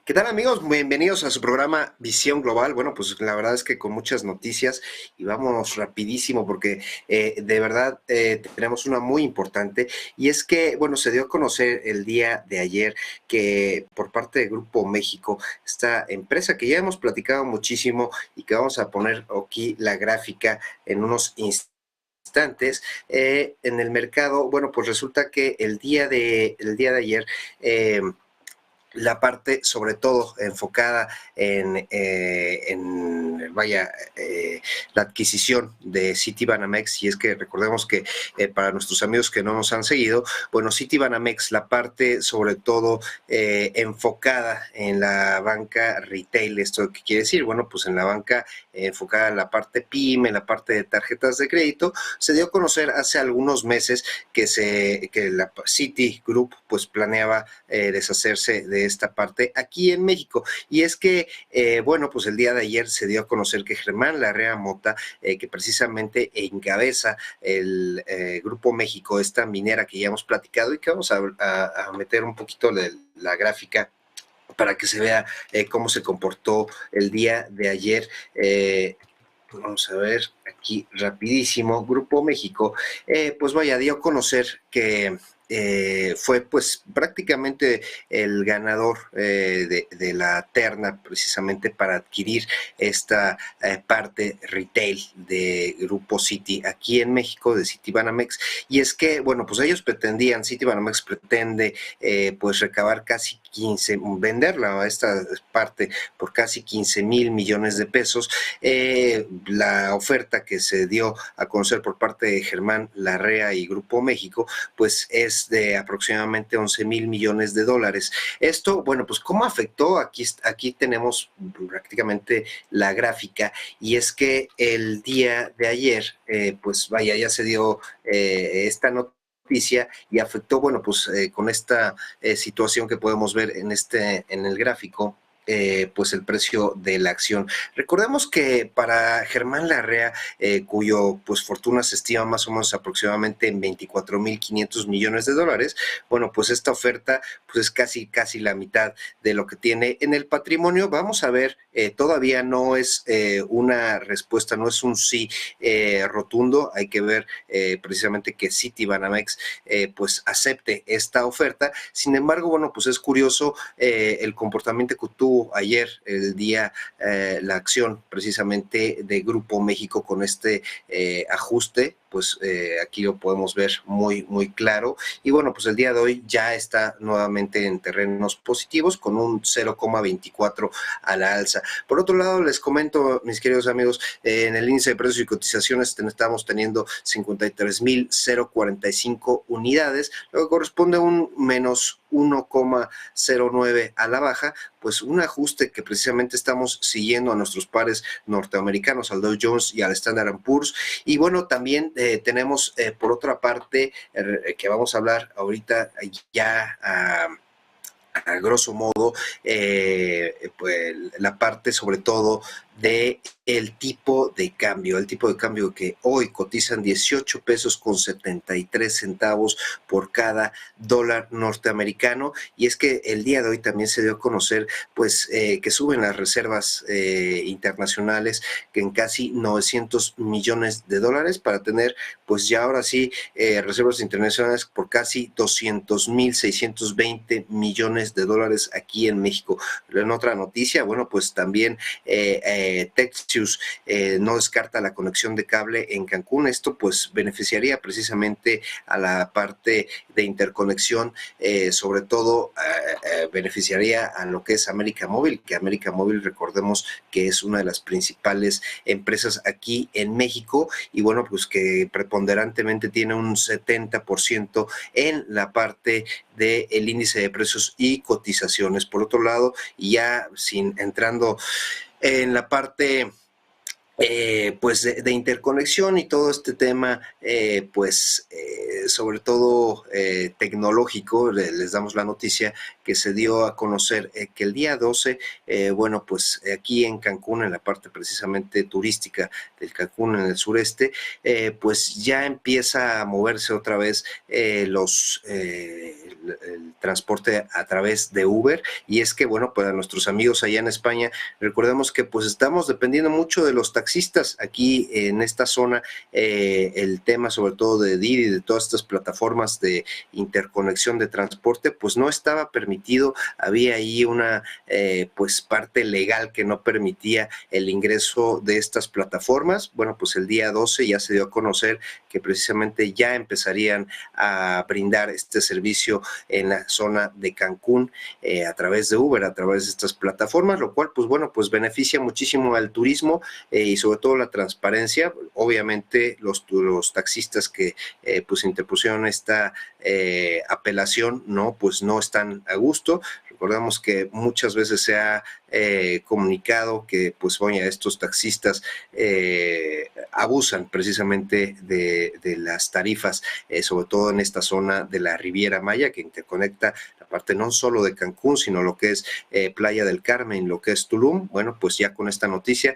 ¿Qué tal, amigos? Bienvenidos a su programa Visión Global. Bueno, pues la verdad es que con muchas noticias y vamos rapidísimo porque de verdad tenemos una muy importante y es que, bueno, se dio a conocer el día de ayer que por parte de Grupo México, esta empresa que ya hemos platicado muchísimo y que vamos a poner aquí la gráfica en unos instantes en el mercado. Bueno, pues resulta que el día de ayer la parte sobre todo enfocada vaya, la adquisición de Citibanamex, y es que recordemos que para nuestros amigos que no nos han seguido, bueno, Citibanamex, la parte sobre todo enfocada en la banca retail. ¿Esto qué quiere decir? Bueno, pues en la banca enfocada en la parte PYME, en la parte de tarjetas de crédito, se dio a conocer hace algunos meses que la Citigroup pues planeaba deshacerse de esta parte aquí en México. Y es que, bueno, pues el día de ayer se dio a conocer que Germán Larrea Mota, que precisamente encabeza el Grupo México, esta minera que ya hemos platicado y que vamos a meter un poquito la gráfica para que se vea cómo se comportó el día de ayer. Vamos a ver aquí rapidísimo. Grupo México, pues vaya, dio a conocer que fue pues prácticamente el ganador de la terna precisamente para adquirir esta parte retail de Grupo Citi aquí en México, de Citibanamex. Y es que, bueno, pues ellos pretendían, Citibanamex pretende pues recabar casi 15, venderla a esta parte por casi 15,000 millones de pesos. La oferta que se dio a conocer por parte de Germán Larrea y Grupo México, pues es de aproximadamente 11,000 millones de dólares. Esto, bueno, pues ¿cómo afectó? Aquí tenemos prácticamente la gráfica, y es que el día de ayer, pues vaya, ya se dio esta noticia y afectó, bueno, pues con esta situación que podemos ver en el gráfico, pues el precio de la acción. Recordemos que para Germán Larrea, cuyo pues fortuna se estima más o menos aproximadamente en 24,500 millones de dólares, bueno, pues esta oferta pues es casi la mitad de lo que tiene en el patrimonio. Vamos a ver, todavía no es una respuesta, no es un sí rotundo. Hay que ver precisamente que Citibanamex pues acepte esta oferta. Sin embargo, bueno, pues es curioso el comportamiento que tuvo ayer el día la acción precisamente de Grupo México con este ajuste. Pues aquí lo podemos ver muy claro. Y bueno, pues el día de hoy ya está nuevamente en terrenos positivos con un 0,24 a la alza. Por otro lado, les comento, mis queridos amigos, en el índice de precios y cotizaciones estamos teniendo 53,045 unidades, lo que corresponde a un menos 1,09 a la baja, pues un ajuste que precisamente estamos siguiendo a nuestros pares norteamericanos, al Dow Jones y al Standard & Poor's. Y bueno, también tenemos por otra parte, que vamos a hablar ahorita ya a grosso modo, pues la parte sobre todo de el tipo de cambio que hoy cotizan 18 pesos con 73 centavos por cada dólar norteamericano. Y es que el día de hoy también se dio a conocer pues que suben las reservas internacionales, que en casi 900 millones de dólares, para tener pues ya ahora sí reservas internacionales por casi 200,620 millones de dólares aquí en México. En otra noticia, bueno, pues también Textius no descarta la conexión de cable en Cancún. Esto pues beneficiaría precisamente a la parte de interconexión, sobre todo beneficiaría a lo que es América Móvil, que América Móvil, recordemos que es una de las principales empresas aquí en México, y bueno, pues que preponderantemente tiene un 70% en la parte del índice de precios y cotizaciones. Por otro lado, y ya sin entrando en la parte pues de interconexión y todo este tema, sobre todo tecnológico. Les damos la noticia que se dio a conocer que el día 12, bueno, pues aquí en Cancún, en la parte precisamente turística del Cancún, en el sureste, pues ya empieza a moverse otra vez el transporte a través de Uber. Y es que, bueno, para nuestros amigos allá en España, recordemos que pues estamos dependiendo mucho de los taxistas aquí en esta zona. El tema sobre todo de Didi, de todas estas plataformas de interconexión de transporte, pues no estaba permitido. Había ahí una pues parte legal que no permitía el ingreso de estas plataformas. Bueno, pues el día 12 ya se dio a conocer que precisamente ya empezarían a brindar este servicio en la zona de Cancún a través de Uber, a través de estas plataformas, lo cual pues bueno, pues beneficia muchísimo al turismo y sobre todo la transparencia. Obviamente los taxistas que pues interpusieron esta apelación, no, pues no están a gusto. Recordamos que muchas veces se ha comunicado que pues oye, estos taxistas abusan precisamente de las tarifas, sobre todo en esta zona de la Riviera Maya, que interconecta la parte no solo de Cancún, sino lo que es Playa del Carmen, lo que es Tulum. Bueno, pues ya con esta noticia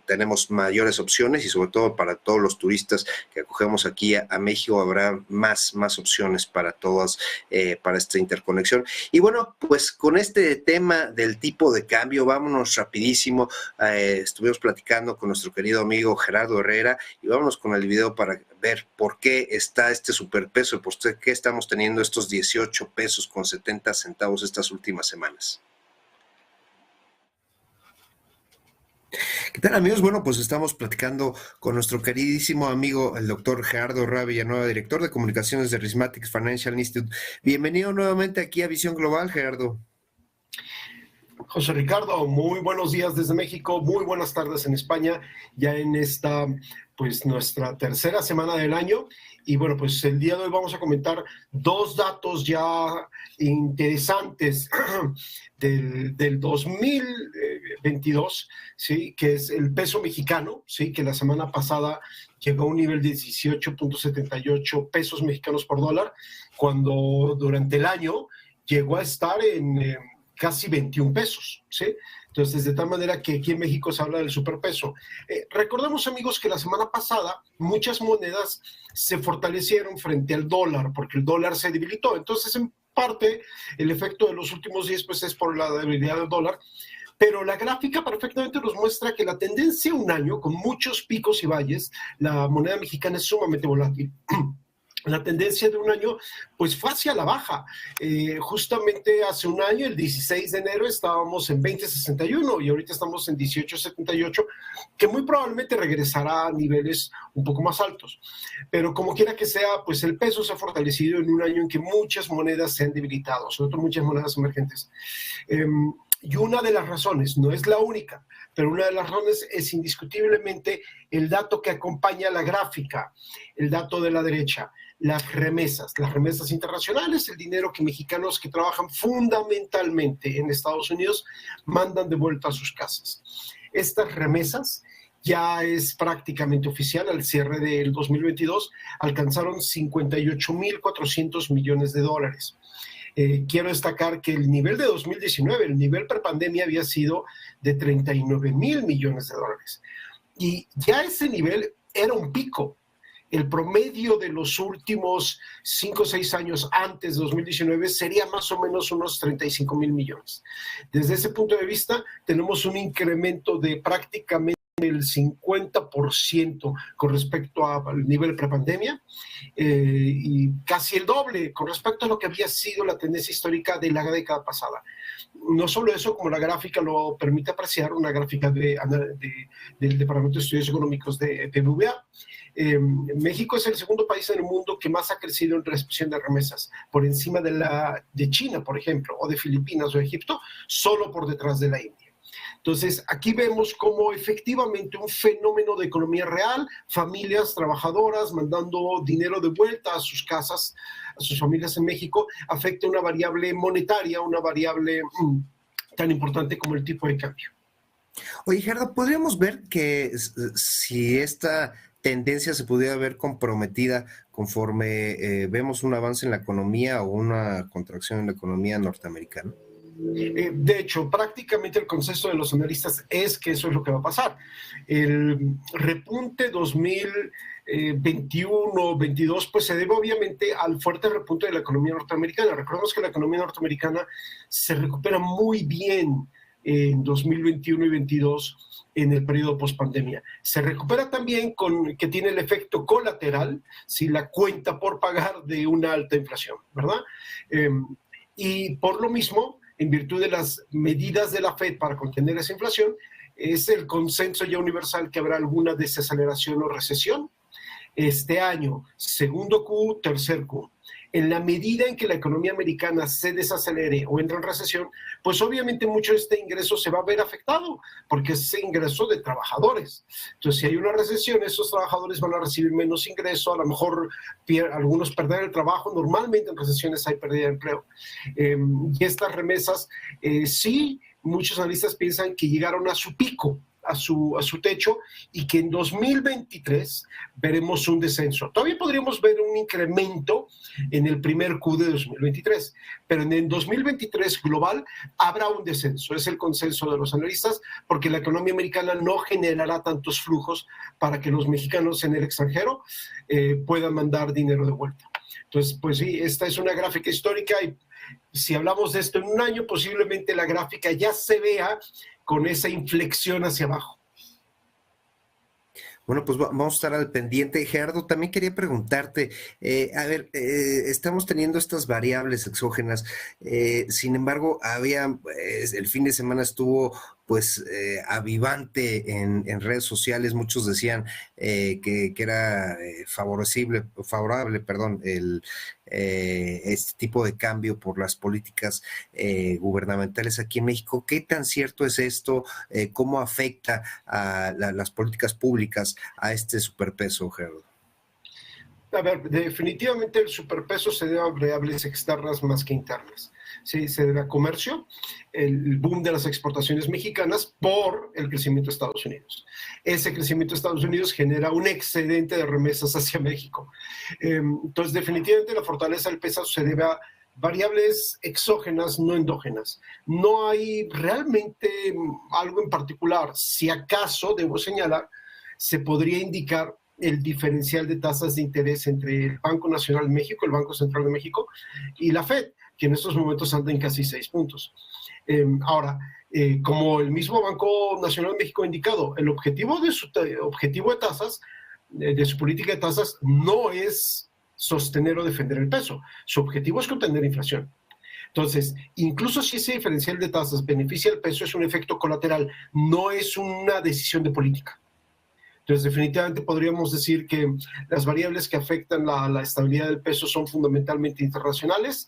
tenemos mayores opciones y sobre todo para todos los turistas que acogemos aquí a México habrá más opciones para todas, para esta interconexión. Y bueno, pues con este tema del tipo de cambio, vámonos rapidísimo. Estuvimos platicando con nuestro querido amigo Gerardo Herrera y vámonos con el video para ver por qué está este superpeso y por qué estamos teniendo estos 18 pesos con 70 centavos estas últimas semanas. ¿Qué tal, amigos? Bueno, pues estamos platicando con nuestro queridísimo amigo, el doctor Gerardo Herrera Villanueva, director de comunicaciones de Rismatics Financial Institute. Bienvenido nuevamente aquí a Visión Global, Gerardo. José Ricardo, muy buenos días desde México, muy buenas tardes en España, ya en esta, pues nuestra tercera semana del año. Y bueno, pues el día de hoy vamos a comentar dos datos ya interesantes del 2022, ¿sí? Que es el peso mexicano, ¿sí? Que la semana pasada llegó a un nivel de 18.78 pesos mexicanos por dólar, cuando durante el año llegó a estar en casi 21 pesos, ¿sí? Entonces, de tal manera que aquí en México se habla del superpeso. Recordemos, amigos, que la semana pasada muchas monedas se fortalecieron frente al dólar, porque el dólar se debilitó. Entonces, en parte, el efecto de los últimos días pues, es por la debilidad del dólar. Pero la gráfica perfectamente nos muestra que la tendencia a un año, con muchos picos y valles, la moneda mexicana es sumamente volátil. La tendencia de un año pues fue hacia la baja. Justamente hace un año, el 16 de enero, estábamos en 20.61 y ahorita estamos en 18.78, que muy probablemente regresará a niveles un poco más altos. Pero como quiera que sea, pues el peso se ha fortalecido en un año en que muchas monedas se han debilitado, sobre todo muchas monedas emergentes. Y una de las razones, no es la única, pero una de las razones es indiscutiblemente el dato que acompaña la gráfica, el dato de la derecha, las remesas internacionales, el dinero que mexicanos que trabajan fundamentalmente en Estados Unidos mandan de vuelta a sus casas. Estas remesas ya es prácticamente oficial, al cierre del 2022 alcanzaron 58.400 millones de dólares. Quiero destacar que el nivel de 2019, el nivel prepandemia había sido de 39.000 millones de dólares. Y ya ese nivel era un pico. El promedio de los últimos 5 o 6 años antes de 2019 sería más o menos unos 35.000 millones. Desde ese punto de vista, tenemos un incremento de prácticamente el 50% con respecto al nivel prepandemia y casi el doble con respecto a lo que había sido la tendencia histórica de la década pasada. No solo eso, como la gráfica lo permite apreciar, una gráfica del Departamento de Estudios Económicos de BBVA. México es el segundo país en el mundo que más ha crecido en recepción de remesas, por encima de China, por ejemplo, o de Filipinas o Egipto, solo por detrás de la India. Entonces, aquí vemos cómo efectivamente un fenómeno de economía real, familias trabajadoras mandando dinero de vuelta a sus casas, a sus familias en México, afecta una variable monetaria, una variable tan importante como el tipo de cambio. Oye, Gerardo, ¿podríamos ver que si esta tendencia se pudiera ver comprometida conforme vemos un avance en la economía o una contracción en la economía norteamericana? De hecho, prácticamente el consenso de los analistas es que eso es lo que va a pasar. El repunte 2021-22 pues se debe obviamente al fuerte repunte de la economía norteamericana. Recordemos que la economía norteamericana se recupera muy bien en 2021 y 22 en el periodo post-pandemia. Se recupera también con que tiene el efecto colateral, si la cuenta por pagar de una alta inflación, ¿verdad? Y por lo mismo, en virtud de las medidas de la Fed para contener esa inflación, es el consenso ya universal que habrá alguna desaceleración o recesión este año, segundo Q, tercer Q. En la medida en que la economía americana se desacelere o entre en recesión, pues obviamente mucho de este ingreso se va a ver afectado, porque es ingreso de trabajadores. Entonces, si hay una recesión, esos trabajadores van a recibir menos ingreso, a lo mejor algunos perder el trabajo. Normalmente en recesiones hay pérdida de empleo. Y estas remesas, sí, muchos analistas piensan que llegaron a su pico, a su techo, y que en 2023 veremos un descenso. Todavía podríamos ver un incremento en el primer Q de 2023, pero en el 2023 global habrá un descenso. Es el consenso de los analistas, porque la economía americana no generará tantos flujos para que los mexicanos en el extranjero puedan mandar dinero de vuelta. Entonces, pues sí, esta es una gráfica histórica y si hablamos de esto en un año, posiblemente la gráfica ya se vea con esa inflexión hacia abajo. Bueno, pues vamos a estar al pendiente. Gerardo, también quería preguntarte, estamos teniendo estas variables exógenas, sin embargo, el fin de semana estuvo pues avivante en redes sociales. Muchos decían que era favorable, perdón, este tipo de cambio por las políticas gubernamentales aquí en México. ¿Qué tan cierto es esto? ¿Cómo afecta a las políticas públicas a este superpeso, Gerardo? A ver, definitivamente el superpeso se debe a variables externas más que internas. Sí, se debe a comercio, el boom de las exportaciones mexicanas por el crecimiento de Estados Unidos. Ese crecimiento de Estados Unidos genera un excedente de remesas hacia México. Entonces, definitivamente la fortaleza del peso se debe a variables exógenas, no endógenas. No hay realmente algo en particular. Si acaso, debo señalar, se podría indicar el diferencial de tasas de interés entre el Banco Nacional de México, el Banco Central de México y la Fed, que en estos momentos anda en casi 6 puntos. Ahora, como el mismo Banco Nacional de México ha indicado, el objetivo de su tasas, de su política de tasas, no es sostener o defender el peso. Su objetivo es contener inflación. Entonces, incluso si ese diferencial de tasas beneficia al peso, es un efecto colateral, no es una decisión de política. Entonces, definitivamente podríamos decir que las variables que afectan la estabilidad del peso son fundamentalmente internacionales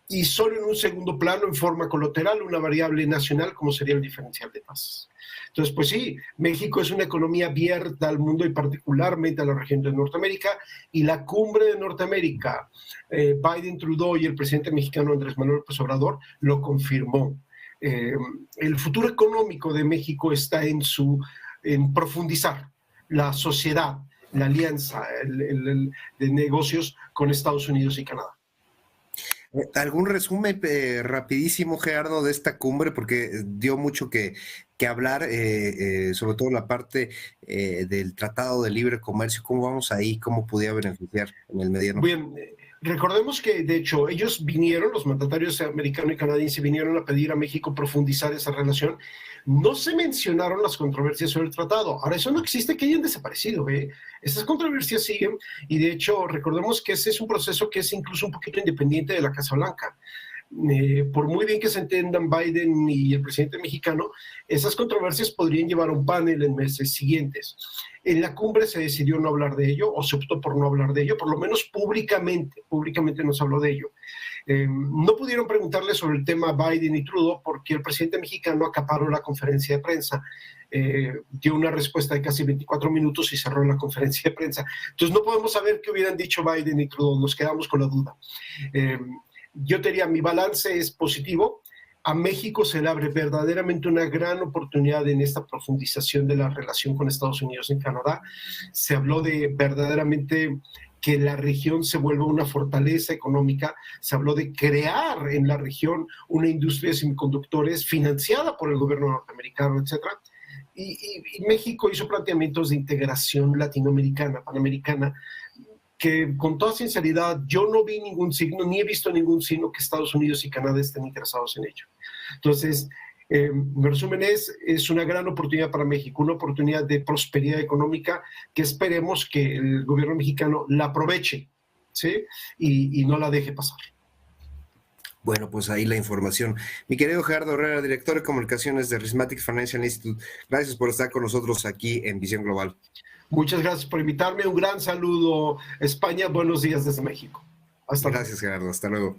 y solo en un segundo plano, en forma colateral, una variable nacional como sería el diferencial de tasas. Entonces, pues sí, México es una economía abierta al mundo y particularmente a la región de Norteamérica, y la cumbre de Norteamérica, Biden, Trudeau y el presidente mexicano Andrés Manuel López Obrador lo confirmó. El futuro económico de México está en profundizar la sociedad, la alianza de negocios con Estados Unidos y Canadá. ¿Algún resumen rapidísimo, Gerardo, de esta cumbre? Porque dio mucho que hablar, sobre todo la parte del Tratado de Libre Comercio. ¿Cómo vamos ahí? ¿Cómo podía beneficiar en el mediano? Bien, recordemos que, de hecho, ellos vinieron, los mandatarios americano y canadiense vinieron a pedir a México profundizar esa relación. No se mencionaron las controversias sobre el tratado. Ahora, eso no existe que hayan desaparecido. Esas controversias siguen y, de hecho, recordemos que ese es un proceso que es incluso un poquito independiente de la Casa Blanca. Por muy bien que se entiendan Biden y el presidente mexicano, esas controversias podrían llevar a un panel en meses siguientes. En la cumbre se decidió no hablar de ello, o se optó por no hablar de ello, por lo menos públicamente no se habló de ello. No pudieron preguntarle sobre el tema Biden y Trudeau porque el presidente mexicano acaparó la conferencia de prensa, dio una respuesta de casi 24 minutos y cerró la conferencia de prensa. Entonces no podemos saber qué hubieran dicho Biden y Trudeau, nos quedamos con la duda. Yo diría, mi balance es positivo. a México se le abre verdaderamente una gran oportunidad en esta profundización de la relación con Estados Unidos y Canadá. Se habló de verdaderamente que la región se vuelva una fortaleza económica, se habló de crear en la región una industria de semiconductores financiada por el gobierno norteamericano, etcétera. Y México hizo planteamientos de integración latinoamericana, panamericana, que con toda sinceridad yo no vi ningún signo, ni he visto ningún signo que Estados Unidos y Canadá estén interesados en ello. Entonces, mi resumen es una gran oportunidad para México, una oportunidad de prosperidad económica que esperemos que el gobierno mexicano la aproveche, ¿sí? Y no la deje pasar. Bueno, pues ahí la información. Mi querido Gerardo Herrera, director de comunicaciones de Rhismatic Financial Institute, gracias por estar con nosotros aquí en Visión Global. Muchas gracias por invitarme. Un gran saludo, España. Buenos días desde México. Hasta luego. Gracias, Gerardo. Hasta luego.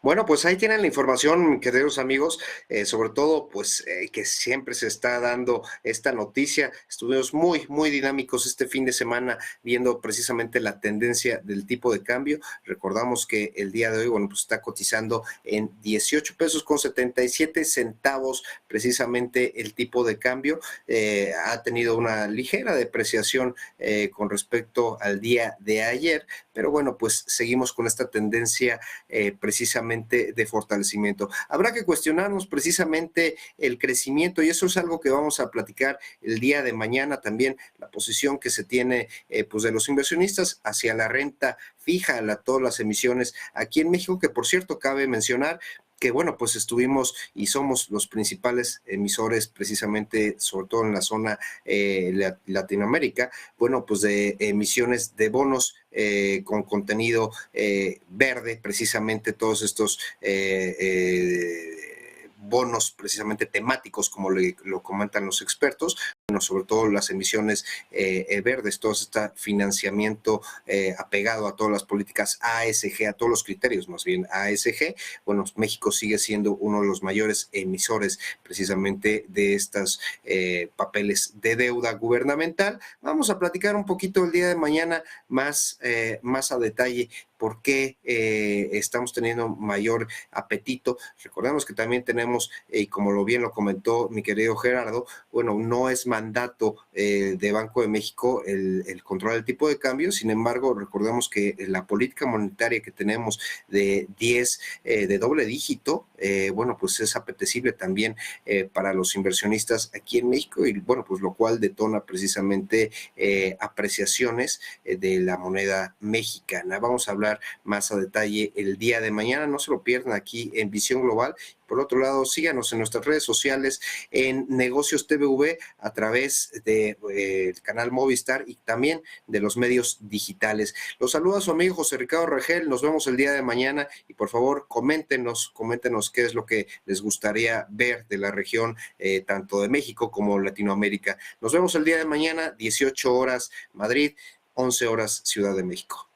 Bueno, pues ahí tienen la información, queridos amigos, sobre todo, pues, que siempre se está dando esta noticia. Estuvimos muy dinámicos este fin de semana viendo precisamente la tendencia del tipo de cambio. Recordamos que el día de hoy, bueno, pues está cotizando en 18 pesos con 77 centavos precisamente el tipo de cambio. Ha tenido una ligera depreciación con respecto al día de ayer, pero bueno, pues seguimos con esta tendencia precisamente de fortalecimiento. Habrá que cuestionarnos precisamente el crecimiento y eso es algo que vamos a platicar el día de mañana también, la posición que se tiene pues de los inversionistas hacia la renta fija, todas las emisiones aquí en México, que por cierto cabe mencionar que bueno, pues estuvimos y somos los principales emisores precisamente, sobre todo en la zona Latinoamérica, bueno, pues de emisiones de bonos con contenido verde, precisamente todos estos bonos precisamente temáticos, como lo comentan los expertos, bueno, sobre todo las emisiones verdes, todo este financiamiento apegado a todas las políticas ASG, a todos los criterios más bien ASG. Bueno, México sigue siendo uno de los mayores emisores precisamente de estos papeles de deuda gubernamental. Vamos a platicar un poquito el día de mañana más a detalle por qué estamos teniendo mayor apetito. Recordemos que también tenemos, y como bien lo comentó mi querido Gerardo, bueno, no es mandato de Banco de México el control del tipo de cambio, sin embargo, recordemos que la política monetaria que tenemos de 10, de doble dígito, bueno, pues es apetecible también para los inversionistas aquí en México y bueno, pues lo cual detona precisamente apreciaciones de la moneda mexicana. Vamos a hablar más a detalle el día de mañana, no se lo pierdan aquí en Visión Global. Por otro lado, síganos en nuestras redes sociales en Negocios TVV a través del canal Movistar y también de los medios digitales. Los saluda su amigo José Ricardo Rangel, nos vemos el día de mañana y por favor coméntenos qué es lo que les gustaría ver de la región, tanto de México como Latinoamérica. Nos vemos el día de mañana, 18 horas Madrid, 11 horas Ciudad de México.